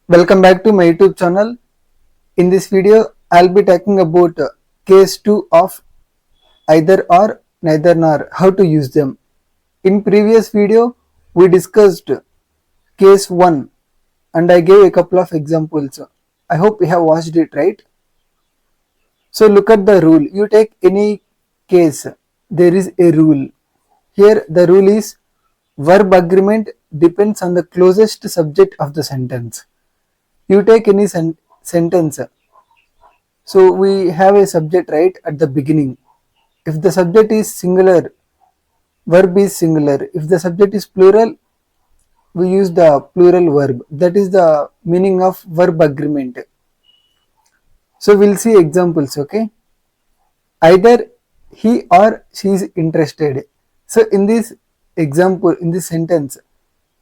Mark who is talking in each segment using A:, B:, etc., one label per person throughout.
A: Welcome back to my YouTube channel. In this video, I'll be talking about case 2 of either or, neither nor, how to use them. In previous video, we discussed case 1 and I gave a couple of examples. I hope you have watched it, right? So look at the rule. You take any case, there is a rule. Here the rule is verb agreement depends on the closest subject of the sentence. You take any sentence. So we have a subject right at the beginning. If the subject is singular, verb is singular. If the subject is plural, we use the plural verb. That is the meaning of verb agreement. So we'll see examples, okay? Either he or she is interested. So in this example, in this sentence,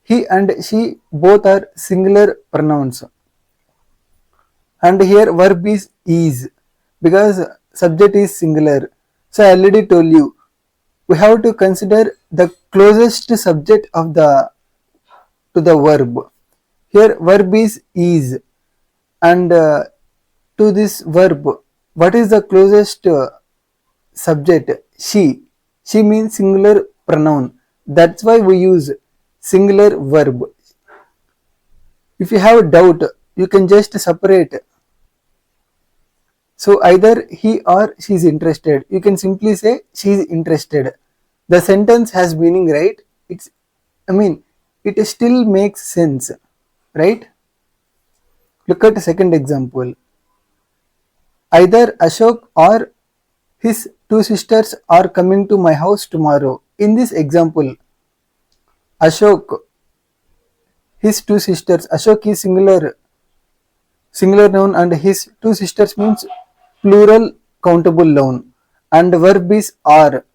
A: he and she both are singular pronouns. And here verb is because subject is singular. So I already told you we have to consider the closest subject of the to the verb. Here verb is and to this verb what is the closest subject? She means singular pronoun. That's why we use singular verb. If you have doubt, you can just separate. So either he or she is interested. You can simply say she is interested. The sentence has meaning, right? It still makes sense, right? Look at the second example. Either Ashok or his two sisters are coming to my house tomorrow. In this example, Ashok, his two sisters, Ashok is singular noun and his two sisters means plural countable noun and verb is are.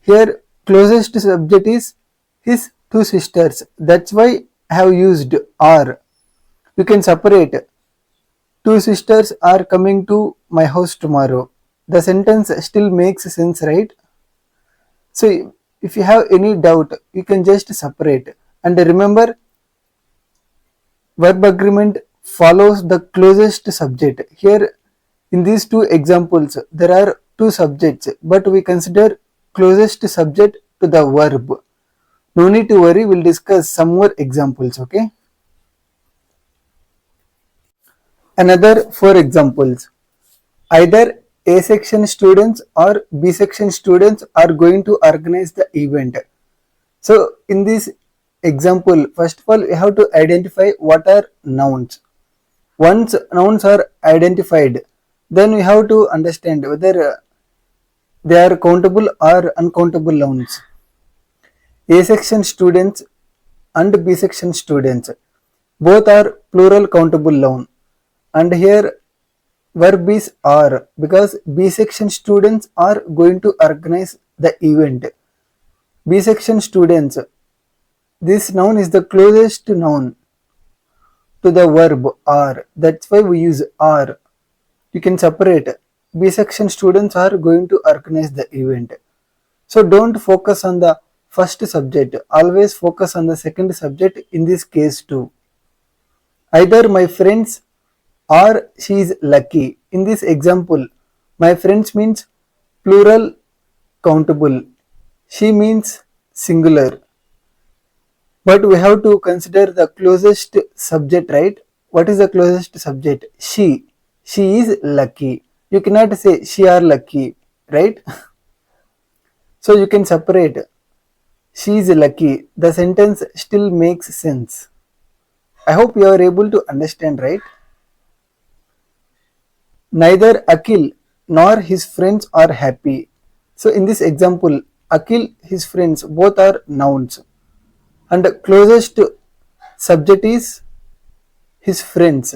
A: Here closest subject is his two sisters. That's why I have used are. You can separate. Two sisters are coming to my house tomorrow. The sentence still makes sense, right? So if you have any doubt, you can just separate. And remember, verb agreement follows the closest subject. Here in these two examples, there are two subjects, but we consider closest subject to the verb. No need to worry, we'll discuss some more examples, okay? Another 4 examples. Either A section students or B section students are going to organize the event. So in this example, first of all, we have to identify what are nouns. Once nouns are identified, then we have to understand whether they are countable or uncountable nouns. A section students and B section students both are plural countable noun, and here verb is are because B section students are going to organize the event. B section students, this noun is the closest noun to the verb are. That's why we use are. You can separate. B section students are going to organize the event. So don't focus on the first subject. Always focus on the second subject in this case too. Either my friends or she is lucky. In this example, my friends means plural countable. She means singular. But we have to consider the closest subject, right? What is the closest subject? She. She is lucky. You cannot say she are lucky, right? So you can separate. She is lucky. The sentence still makes sense. I hope you are able to understand, right? Neither Akhil nor his friends are happy. So in this example, Akhil, his friends, both are nouns. And the closest subject is his friends.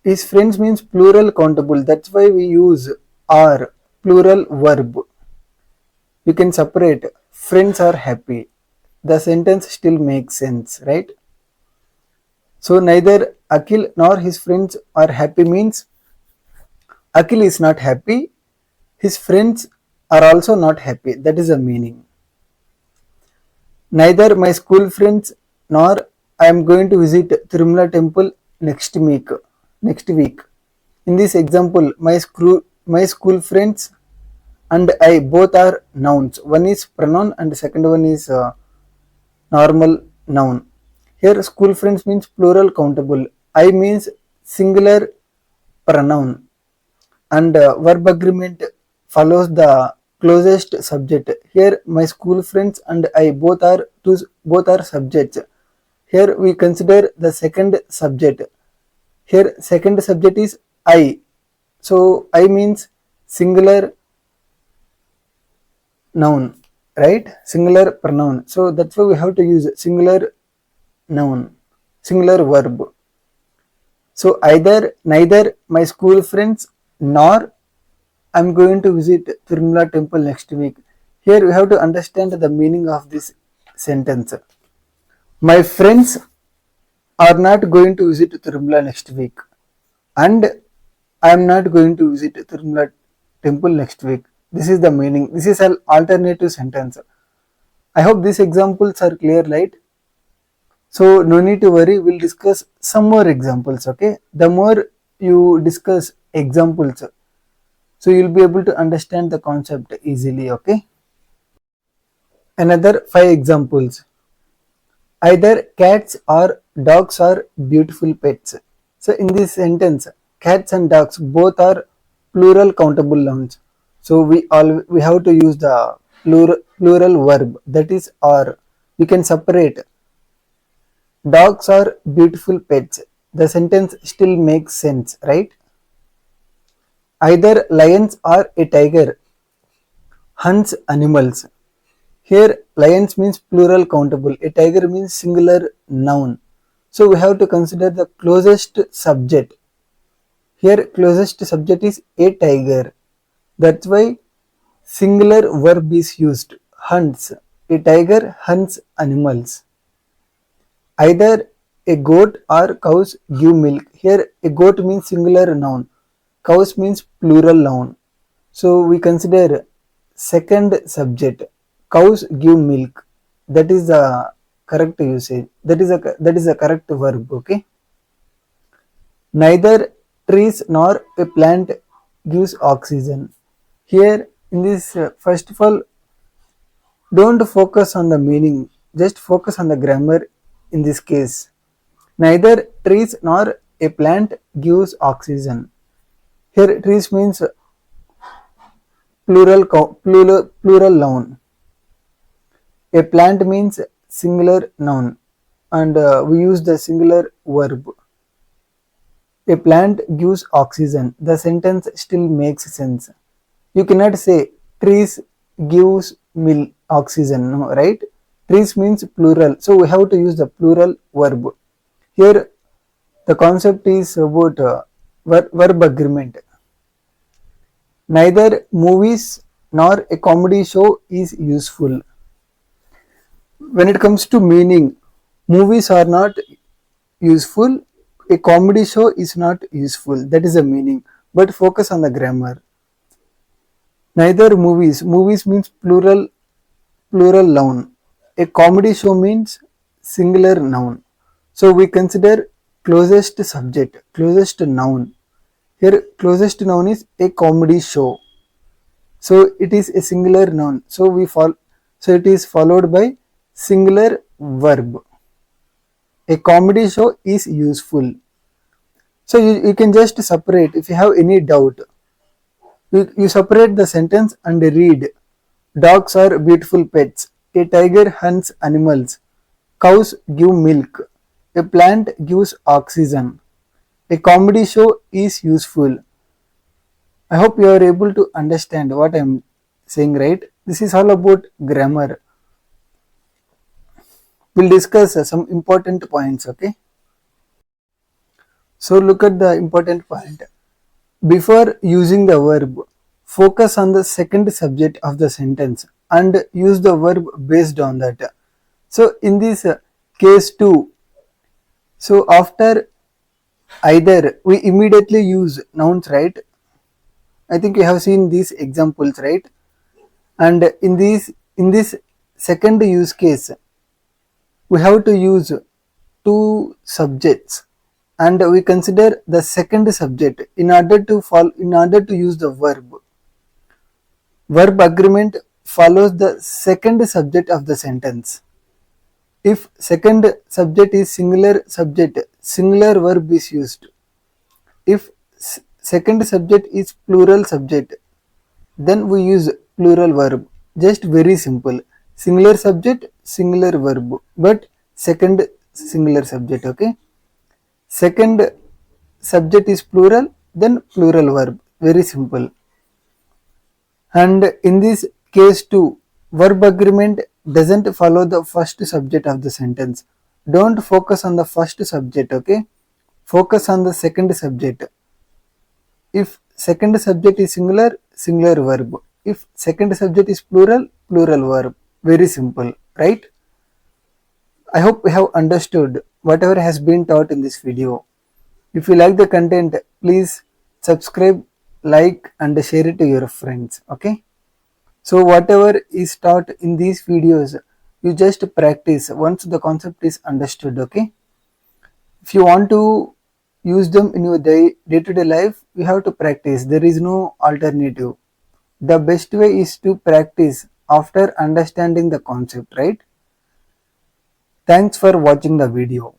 A: His friends means plural countable. That's why we use are, plural verb. You can separate. Friends are happy. The sentence still makes sense, right? So neither Akhil nor his friends are happy means Akhil is not happy. His friends are also not happy. That is the meaning. Neither my school friends nor I am going to visit Tirumala temple next week. Next week. In this example, my school friends and I both are nouns. One is pronoun and the second one is normal noun. Here, school friends means plural countable. I means singular pronoun, and verb agreement follows the closest subject. Here, my school friends and I both are subjects. Here we consider the second subject. Here second subject is I. So I means singular noun, right? Singular pronoun. So that's why we have to use singular noun, singular verb. So either neither my school friends nor I'm going to visit Tirumala temple next week. Here we have to understand the meaning of this sentence. My friends are not going to visit Tirumala next week, and I am not going to visit Tirumala temple next week. This is the meaning. This is an alternative sentence. I hope these examples are clear, right? So no need to worry, we'll discuss some more examples, okay? The more you discuss examples, so you'll be able to understand the concept easily, okay? Another 5 examples. Either cats or dogs are beautiful pets. So in this sentence, cats and dogs both are plural countable nouns. So we have to use the plural verb, that is or. We can separate dogs are beautiful pets. The sentence still makes sense, right? Either lions or a tiger hunts animals. Here lions means plural countable, a tiger means singular noun. So we have to consider the closest subject. Here closest subject is a tiger. That's why singular verb is used, hunts. A tiger hunts animals. Either a goat or cows give milk. Here a goat means singular noun, cows means plural noun. So we consider second subject, cows give milk. That is the correct usage. That is a correct verb, okay? Neither trees nor a plant gives oxygen. Here in this, first of all, don't focus on the meaning, just focus on the grammar in this case. Neither trees nor a plant gives oxygen. Here trees means plural noun. A plant means singular noun, and we use the singular verb. A plant gives oxygen. The sentence still makes sense. You cannot say trees gives oxygen, no, right? Trees means plural, so we have to use the plural verb. Here the concept is about verb agreement. Neither movies nor a comedy show is useful. When it comes to meaning, movies are not useful, a comedy show is not useful. That is the meaning. But focus on the grammar. Neither movies means plural noun. A comedy show means singular noun. So we consider closest subject, closest noun. Here closest noun is a comedy show. So it is a singular noun. So it is followed by singular verb. A comedy show is useful. So you can just separate if you have any doubt. You separate the sentence and read. Dogs are beautiful pets. A tiger hunts animals. Cows give milk. A plant gives oxygen. A comedy show is useful. I hope you are able to understand what I am saying, right? This is all about grammar. We'll discuss some important points, okay? So look at the important point. Before using the verb, focus on the second subject of the sentence and use the verb based on that. So in this case 2, so after either we immediately use nouns, right? I think you have seen these examples, right? And in this second use case, we have to use two subjects and we consider the second subject in order to use the verb. Verb agreement follows the second subject of the sentence. If second subject is singular subject, singular verb is used. If second subject is plural subject, then we use plural verb. Just very simple. Singular subject, singular verb, but second singular subject. Okay. Second subject is plural, then plural verb. Very simple. And in this case too, verb agreement doesn't follow the first subject of the sentence. Don't focus on the first subject. Okay. Focus on the second subject. If second subject is singular, singular verb. If second subject is plural, plural verb. Very simple, right? I hope we have understood whatever has been taught in this video. If you like the content, please subscribe, like and share it to your friends. Okay. So whatever is taught in these videos, you just practice once the concept is understood. Okay. If you want to use them in your day-to-day life, you have to practice. There is no alternative. The best way is to practice after understanding the concept, right? Thanks for watching the video.